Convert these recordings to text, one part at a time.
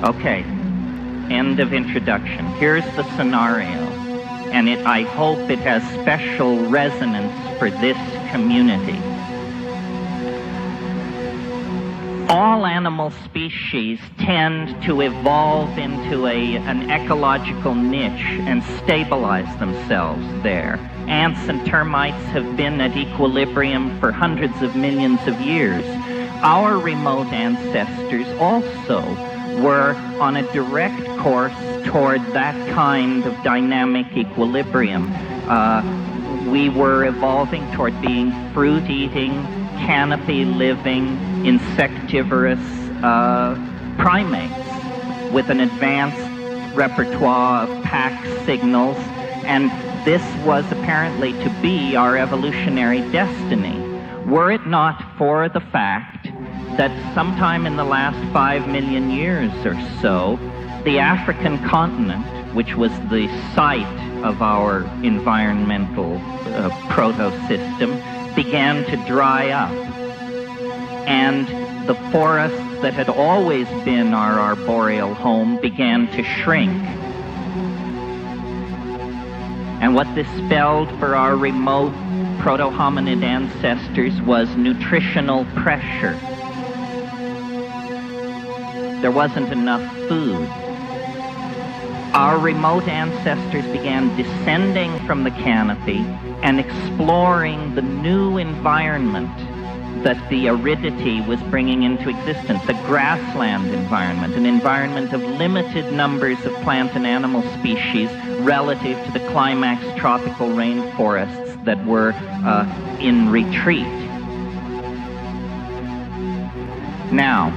Okay, end of introduction. Here's the scenario, and I hope it has special resonance for this community. All animal species tend to evolve into an ecological niche and stabilize themselves there. Ants and termites have been at equilibrium for hundreds of millions of years. Our remote ancestors also were on a direct course toward that kind of dynamic equilibrium. We were evolving toward being fruit-eating, canopy-living, insectivorous primates with an advanced repertoire of pack signals, and this was apparently to be our evolutionary destiny. Were it not for the fact that sometime in the last 5 million years or so, the African continent, which was the site of our environmental proto-system, began to dry up. And the forests that had always been our arboreal home began to shrink. And what this spelled for our remote proto-hominid ancestors was nutritional pressure. There wasn't enough food. Our remote ancestors began descending from the canopy and exploring the new environment that the aridity was bringing into existence, a grassland environment, an environment of limited numbers of plant and animal species relative to the climax tropical rainforests that were in retreat. Now,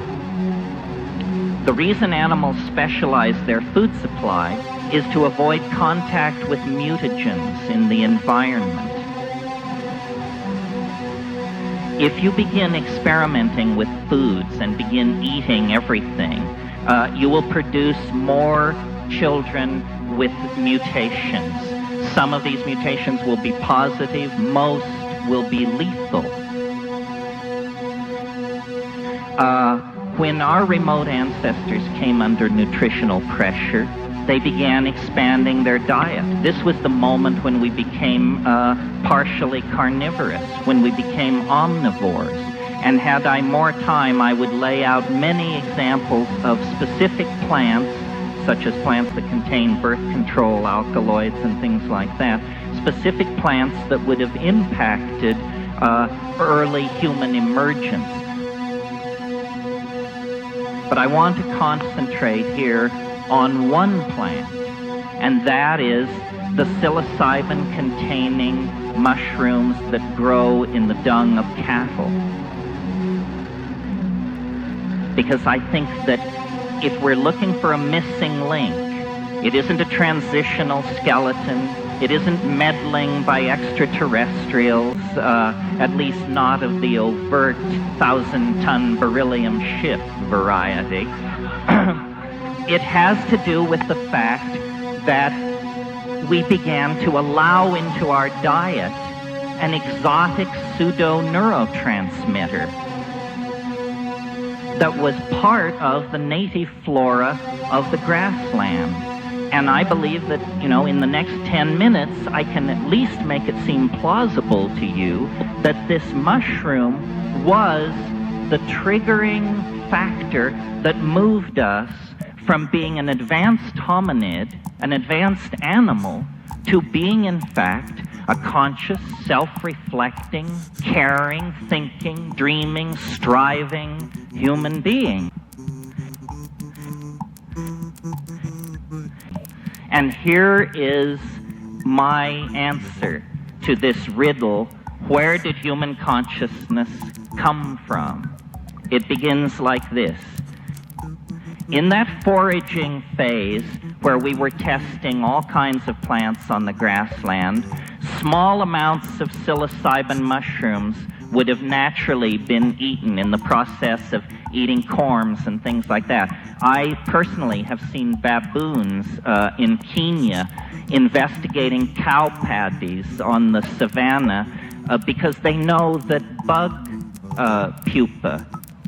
the reason animals specialize their food supply is to avoid contact with mutagens in the environment. If you begin experimenting with foods and begin eating everything, you will produce more children with mutations. Some of these mutations will be positive, most will be lethal. When our remote ancestors came under nutritional pressure, they began expanding their diet. This was the moment when we became partially carnivorous, when we became omnivores. And had I more time, I would lay out many examples of specific plants, such as plants that contain birth control alkaloids and things like that, specific plants that would have impacted early human emergence. But I want to concentrate here on one plant, and that is the psilocybin-containing mushrooms that grow in the dung of cattle. Because I think that if we're looking for a missing link, it isn't a transitional skeleton, it isn't meddling by extraterrestrials, at least not of the overt 1,000-ton beryllium ship variety. It has to do with the fact that we began to allow into our diet an exotic pseudo-neurotransmitter that was part of the native flora of the grassland. And I believe that, in the next 10 minutes, I can at least make it seem plausible to you that this mushroom was the triggering factor that moved us from being an advanced hominid, an advanced animal, to being, in fact, a conscious, self-reflecting, caring, thinking, dreaming, striving human being. And here is my answer to this riddle: where did human consciousness come from? It begins like this. In that foraging phase, where we were testing all kinds of plants on the grassland, small amounts of psilocybin mushrooms would have naturally been eaten in the process of eating corms and things like that. I personally have seen baboons in Kenya investigating cow paddies on the savannah because they know that bug pupa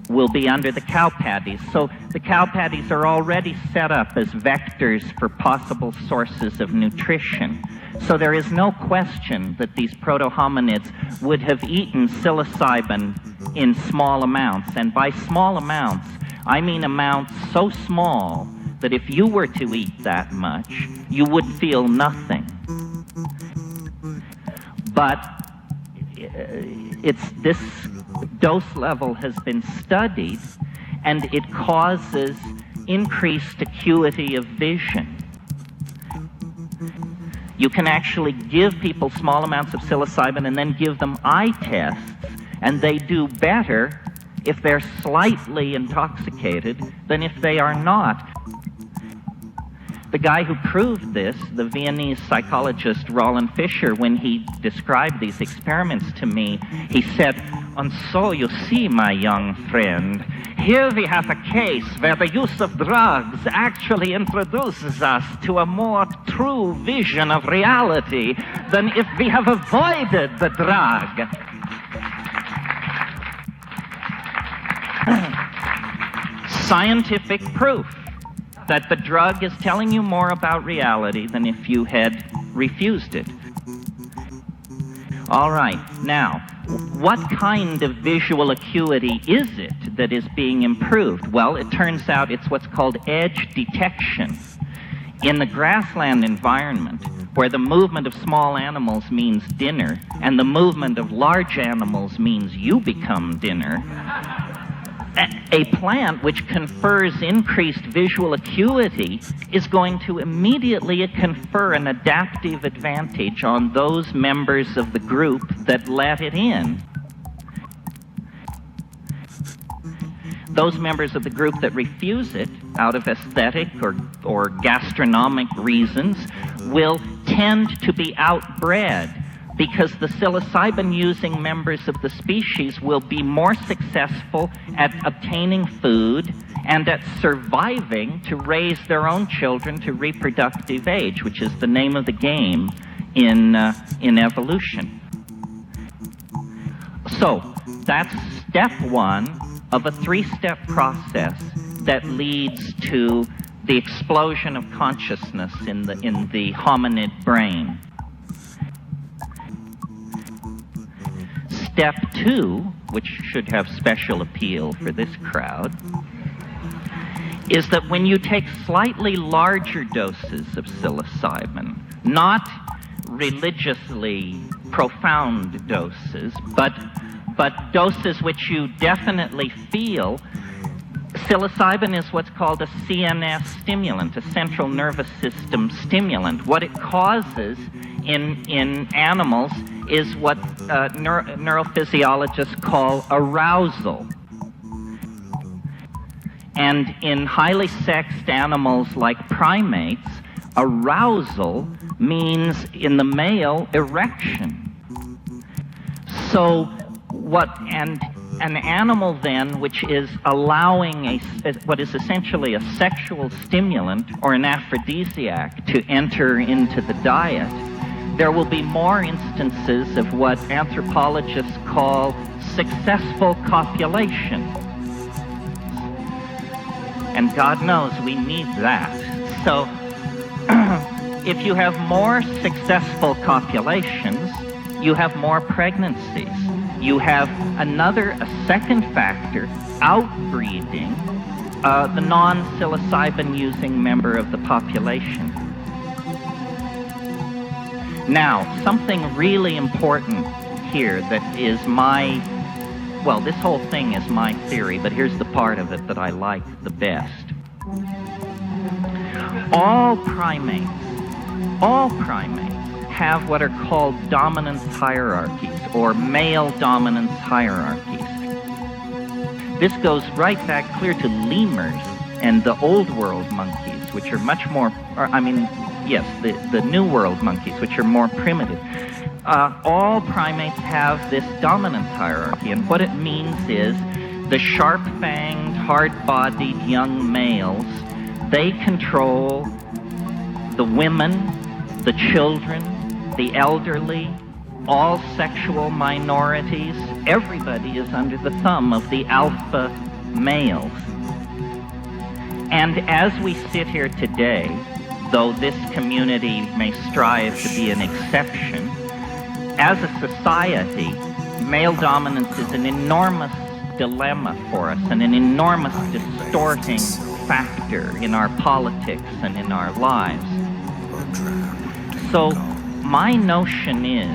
will be under the cow paddies. So the cow paddies are already set up as vectors for possible sources of nutrition. So there is no question that these proto-hominids would have eaten psilocybin in small amounts. And by small amounts, I mean amounts so small that if you were to eat that much, you would feel nothing. But this dose level has been studied, and it causes increased acuity of vision. You can actually give people small amounts of psilocybin and then give them eye tests, and they do better if they're slightly intoxicated than if they are not. The guy who proved this, the Viennese psychologist Roland Fischer, when he described these experiments to me, he said, "And so you see, my young friend, here we have a case where the use of drugs actually introduces us to a more true vision of reality than if we have avoided the drug." Scientific proof that the drug is telling you more about reality than if you had refused it. All right, now, what kind of visual acuity is it that is being improved? Well, it turns out it's what's called edge detection. In the grassland environment, where the movement of small animals means dinner, and the movement of large animals means you become dinner, a plant which confers increased visual acuity is going to immediately confer an adaptive advantage on those members of the group that let it in. Those members of the group that refuse it out of aesthetic or gastronomic reasons will tend to be outbred, because the psilocybin-using members of the species will be more successful at obtaining food and at surviving to raise their own children to reproductive age, which is the name of the game in evolution. So that's step one of a three-step process that leads to the explosion of consciousness in the hominid brain. Step two, which should have special appeal for this crowd, is that when you take slightly larger doses of psilocybin, not religiously profound doses, but doses which you definitely feel, psilocybin is what's called a CNS stimulant, a central nervous system stimulant. What it causes in animals is what neurophysiologists call arousal. And in highly sexed animals like primates, arousal means, in the male, erection. So an animal then which is allowing what is essentially a sexual stimulant or an aphrodisiac to enter into the diet, there will be more instances of what anthropologists call successful copulation. And God knows we need that. So if you have more successful copulations, you have more pregnancies. You have a second factor, outbreeding the non-psilocybin using member of the population. Now, something really important here that is this whole thing is my theory, but here's the part of it that I like the best. All primates have what are called dominance hierarchies, or male dominance hierarchies. This goes right back clear to lemurs and the old world monkeys, which are much more, the new world monkeys, which are more primitive. All primates have this dominance hierarchy, and what it means is the sharp-fanged, hard-bodied young males, they control the women, the children, the elderly, all sexual minorities. Everybody is under the thumb of the alpha males. And as we sit here today, though this community may strive to be an exception, as a society, male dominance is an enormous dilemma for us and an enormous distorting factor in our politics and in our lives. So my notion is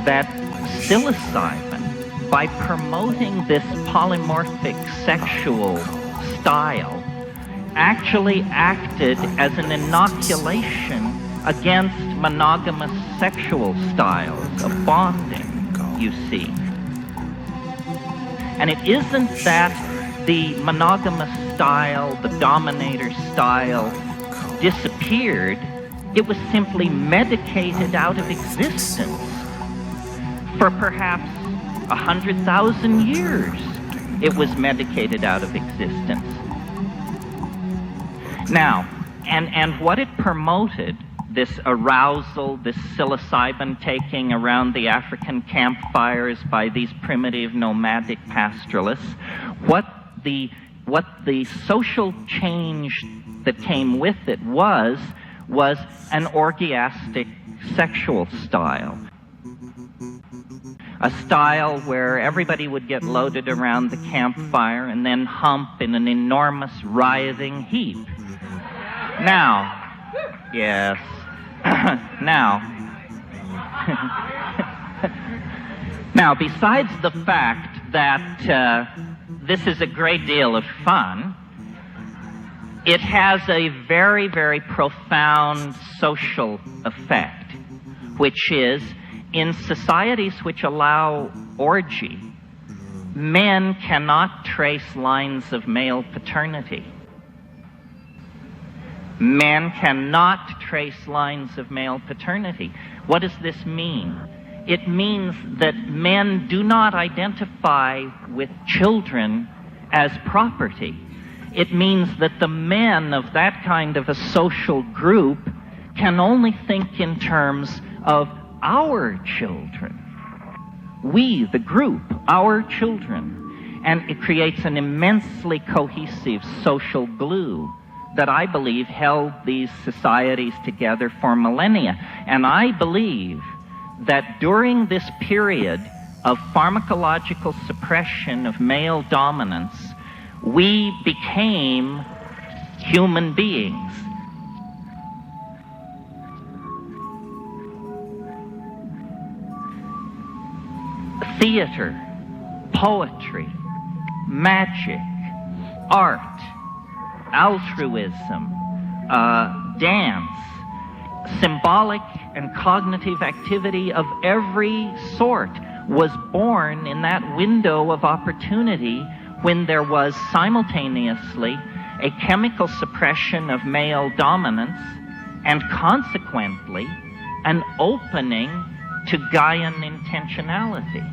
that psilocybin, by promoting this polymorphic sexual style, actually acted as an inoculation against monogamous sexual styles of bonding, you see. And it isn't that the monogamous style, the dominator style, disappeared. It was simply medicated out of existence for perhaps 100,000 years. It was medicated out of existence. Now, and what it promoted, this arousal, this psilocybin taking around the African campfires by these primitive nomadic pastoralists, what the social change that came with it was an orgiastic sexual style. A style where everybody would get loaded around the campfire and then hump in an enormous writhing heap. Now, yes, now, besides the fact that this is a great deal of fun, it has a very, very profound social effect, which is, in societies which allow orgy, men cannot trace lines of male paternity. Men cannot trace lines of male paternity. What does this mean? It means that men do not identify with children as property. It means that the men of that kind of a social group can only think in terms of our children. We, the group, our children. And it creates an immensely cohesive social glue that I believe held these societies together for millennia. And I believe that during this period of pharmacological suppression of male dominance, we became human beings. Theater, poetry, magic, art, altruism, dance, symbolic and cognitive activity of every sort was born in that window of opportunity when there was simultaneously a chemical suppression of male dominance and consequently an opening to Gaian intentionality,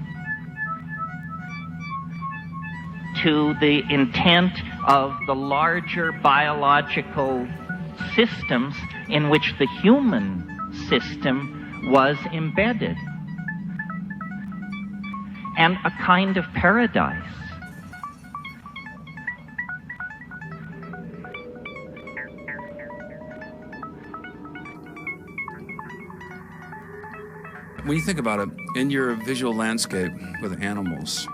to the intent of the larger biological systems in which the human system was embedded, and a kind of paradise. When you think about it, in your visual landscape with animals,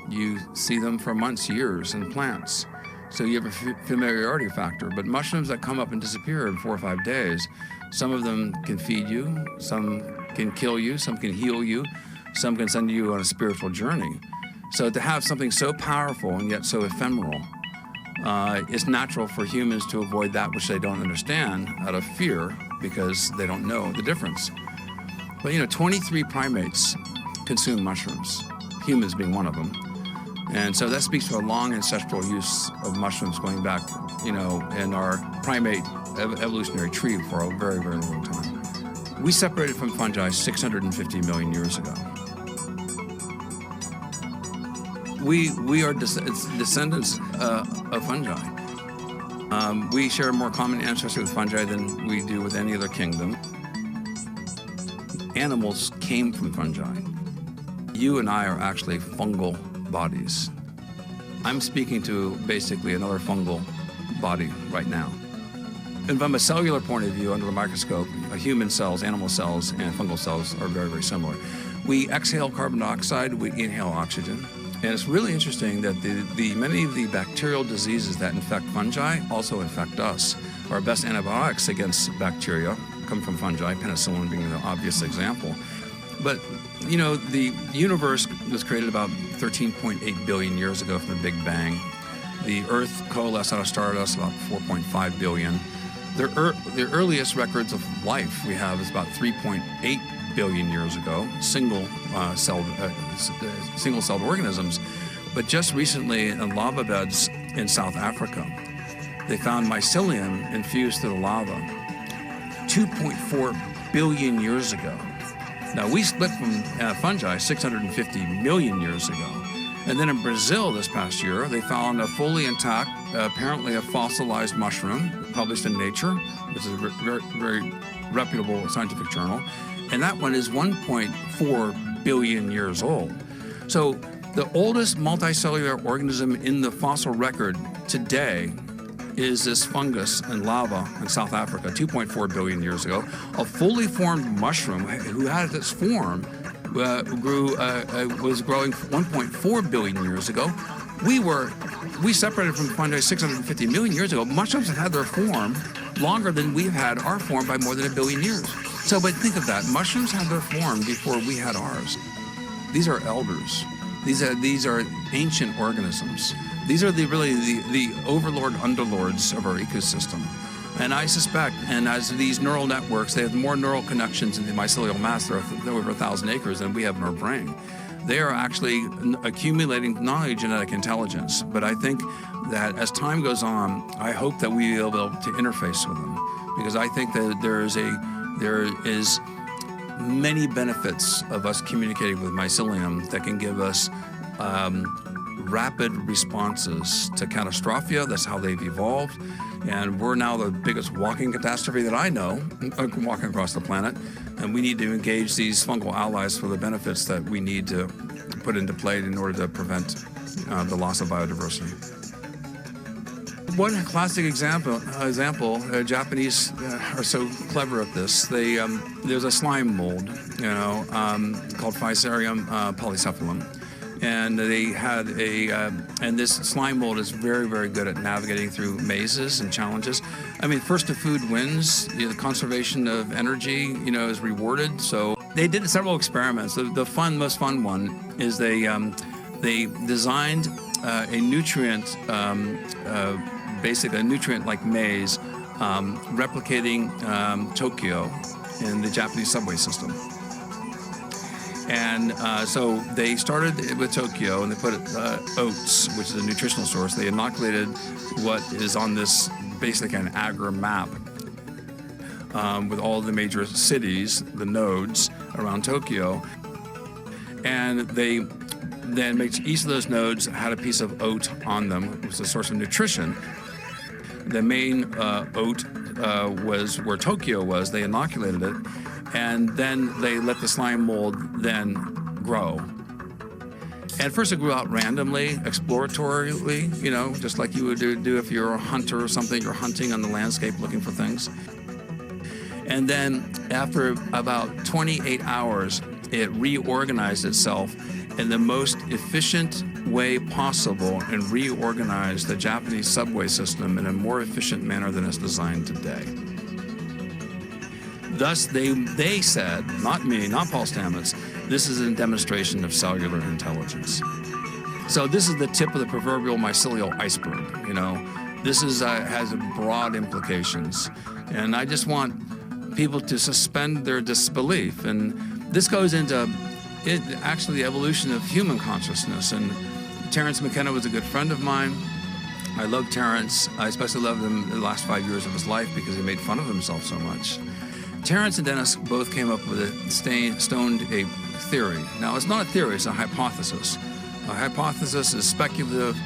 you see them for months, years in plants. So you have a familiarity factor. But mushrooms that come up and disappear in 4 or 5 days, some of them can feed you, some can kill you, some can heal you, some can send you on a spiritual journey. So to have something so powerful and yet so ephemeral, it's natural for humans to avoid that which they don't understand out of fear because they don't know the difference. But 23 primates consume mushrooms, humans being one of them. And so that speaks to a long ancestral use of mushrooms going back, in our primate evolutionary tree for a very, very long time. We separated from fungi 650 million years ago. We are descendants of fungi. We share a more common ancestry with fungi than we do with any other kingdom. Animals came from fungi. You and I are actually fungal bodies. I'm speaking to basically another fungal body right now. And from a cellular point of view, under the microscope, human cells, animal cells, and fungal cells are very, very similar. We exhale carbon dioxide, we inhale oxygen. And it's really interesting that many of the bacterial diseases that infect fungi also infect us. Our best antibiotics against bacteria come from fungi, penicillin being the obvious example. But, the universe was created about 13.8 billion years ago from the Big Bang. The Earth coalesced out of stardust about 4.5 billion. The earliest records of life we have is about 3.8 billion years ago, single-celled organisms. But just recently in lava beds in South Africa, they found mycelium infused to the lava 2.4 billion years ago. Now, we split from fungi 650 million years ago. And then in Brazil this past year, they found a fully intact, apparently a fossilized mushroom published in Nature, which is a very, very reputable scientific journal. And that one is 1.4 billion years old. So the oldest multicellular organism in the fossil record today is this fungus in lava in South Africa 2.4 billion years ago. A fully formed mushroom who had its form was growing 1.4 billion years ago. We separated from fungi 650 million years ago. Mushrooms have had their form longer than we've had our form by more than 1 billion years. But think of that. Mushrooms had their form before we had ours. These are elders. These are ancient organisms. These are the overlord underlords of our ecosystem. And I suspect, and as these neural networks, they have more neural connections in the mycelial mass. They're over 1,000 acres than we have in our brain. They are actually accumulating not only genetic intelligence, but I think that as time goes on, I hope that we will be able to interface with them, because I think that there is many benefits of us communicating with mycelium that can give us rapid responses to catastrophia. That's how they've evolved. And we're now the biggest walking catastrophe that I know, walking across the planet. And we need to engage these fungal allies for the benefits that we need to put into play in order to prevent the loss of biodiversity. One classic example, Japanese are so clever at this. There's a slime mold, called Fusarium polycephalum. And they had and this slime mold is very, very good at navigating through mazes and challenges. I mean, first to food wins. The conservation of energy, is rewarded. So they did several experiments. The most fun one is they designed a nutrient, basically a nutrient-like maze, replicating Tokyo in the Japanese subway system. And so they started with Tokyo, and they put oats, which is a nutritional source. They inoculated what is on this basically an agar map with all the major cities, the nodes around Tokyo. And they then made each of those nodes had a piece of oat on them. It was a source of nutrition. The main oat was where Tokyo was. They inoculated it. And then they let the slime mold then grow. And at first it grew out randomly, exploratorily, just like you would do if you're a hunter or something. You're hunting on the landscape looking for things. And then after about 28 hours, it reorganized itself in the most efficient way possible and reorganized the Japanese subway system in a more efficient manner than it's designed today. Thus, they said, not me, not Paul Stamets, this is a demonstration of cellular intelligence. So this is the tip of the proverbial mycelial iceberg. This has broad implications, and I just want people to suspend their disbelief. And this goes into actually the evolution of human consciousness. And Terence McKenna was a good friend of mine. I love Terence. I especially loved him in the last 5 years of his life because he made fun of himself so much. Terence and Dennis both came up with a stoned ape theory. Now, it's not a theory, it's a hypothesis. A hypothesis is speculative,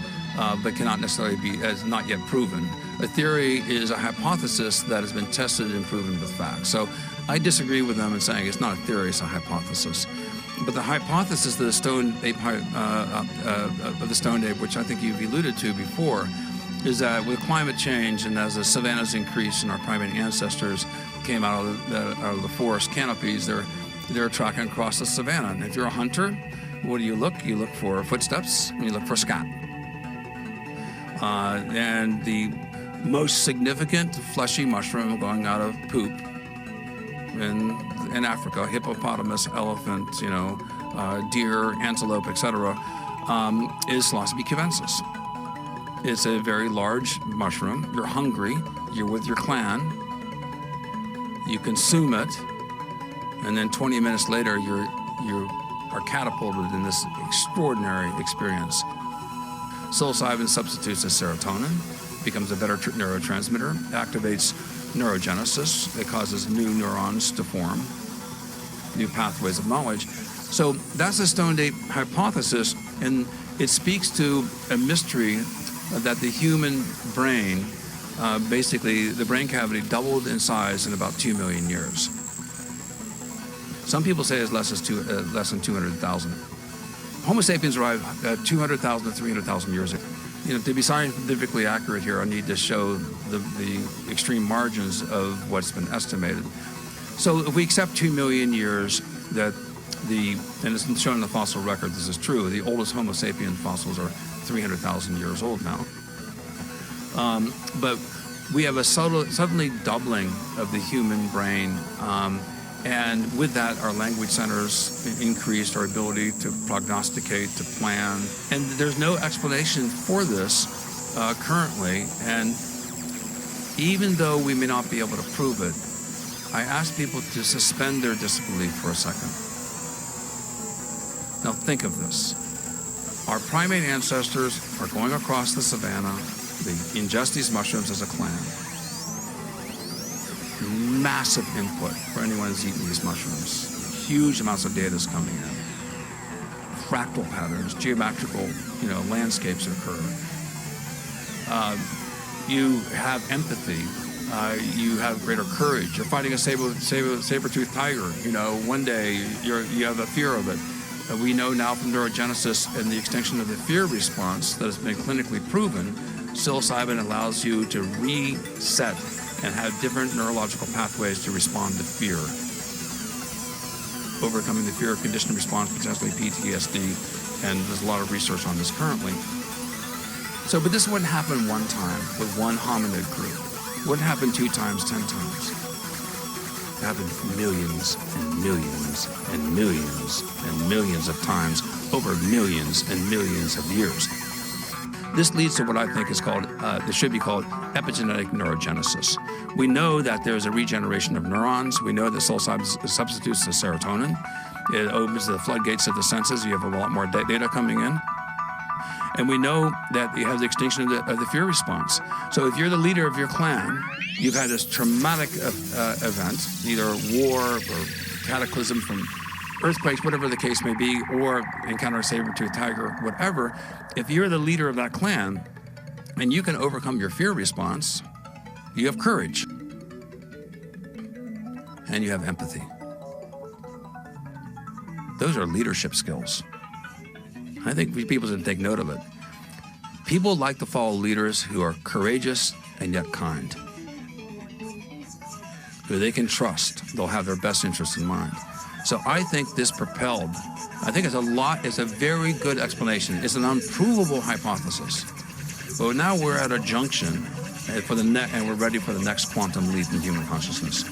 but cannot necessarily be, as not yet proven. A theory is a hypothesis that has been tested and proven with facts. So I disagree with them in saying it's not a theory, it's a hypothesis. But the hypothesis of the stoned ape, which I think you've alluded to before, is that with climate change and as the savannas increase and our primate ancestors came out of the forest canopies, they're tracking across the savanna. And if you're a hunter, what do you look? You look for footsteps and you look for scat. And the most significant fleshy mushroom going out of poop in Africa, hippopotamus, elephant, deer, antelope, etc., is Psilocybe cubensis. It's a very large mushroom. You're hungry. You're with your clan. You consume it, and then 20 minutes later, you are catapulted in this extraordinary experience. Psilocybin substitutes as serotonin, becomes a better neurotransmitter, activates neurogenesis. It causes new neurons to form, new pathways of knowledge. So that's the stoned ape hypothesis, and it speaks to a mystery that the human brain, basically the brain cavity doubled in size in about 2 million years. Some people say it's less than 200,000. Homo sapiens arrived 200,000 to 300,000 years ago. To be scientifically accurate here, I need to show the extreme margins of what's been estimated. So if we accept 2 million years, and it's shown in the fossil record, this is true, the oldest Homo sapien fossils are 300,000 years old now. But we have a suddenly doubling of the human brain, and with that, our language centers increased, our ability to prognosticate, to plan. And there's no explanation for this currently. And even though we may not be able to prove it, I ask people to suspend their disbelief for a second. Now think of this. Our primate ancestors are going across the savanna. They ingest these mushrooms as a clan. Massive input for anyone who's eaten these mushrooms. Huge amounts of data is coming in. Fractal patterns, geometrical, landscapes occur. You have empathy. You have greater courage. You're fighting a saber-toothed tiger. One day you have a fear of it. We know now from neurogenesis and the extinction of the fear response that has been clinically proven, psilocybin allows you to reset and have different neurological pathways to respond to fear. Overcoming the fear conditioned response, potentially PTSD, and there's a lot of research on this currently. But this wouldn't happen one time with one hominid group. It wouldn't happen 2 times, 10 times. It happened millions and millions and millions and millions of times over millions and millions of years. This leads to what I think is called, should be called epigenetic neurogenesis. We know that there's a regeneration of neurons. We know that psilocybin substitutes the serotonin. It opens the floodgates of the senses. You have a lot more data coming in. And we know that you have the extinction of the fear response. So if you're the leader of your clan, you've had this traumatic event, either war or cataclysm from earthquakes, whatever the case may be, or encounter a saber-toothed tiger, whatever. If you're the leader of that clan and you can overcome your fear response, you have courage and you have empathy. Those are leadership skills. I think people should take note of it. People like to follow leaders who are courageous and yet kind, who they can trust. They'll have their best interests in mind. So I think this propelled, it's a very good explanation. It's an unprovable hypothesis. But now we're at a junction and we're ready for the next quantum leap in human consciousness.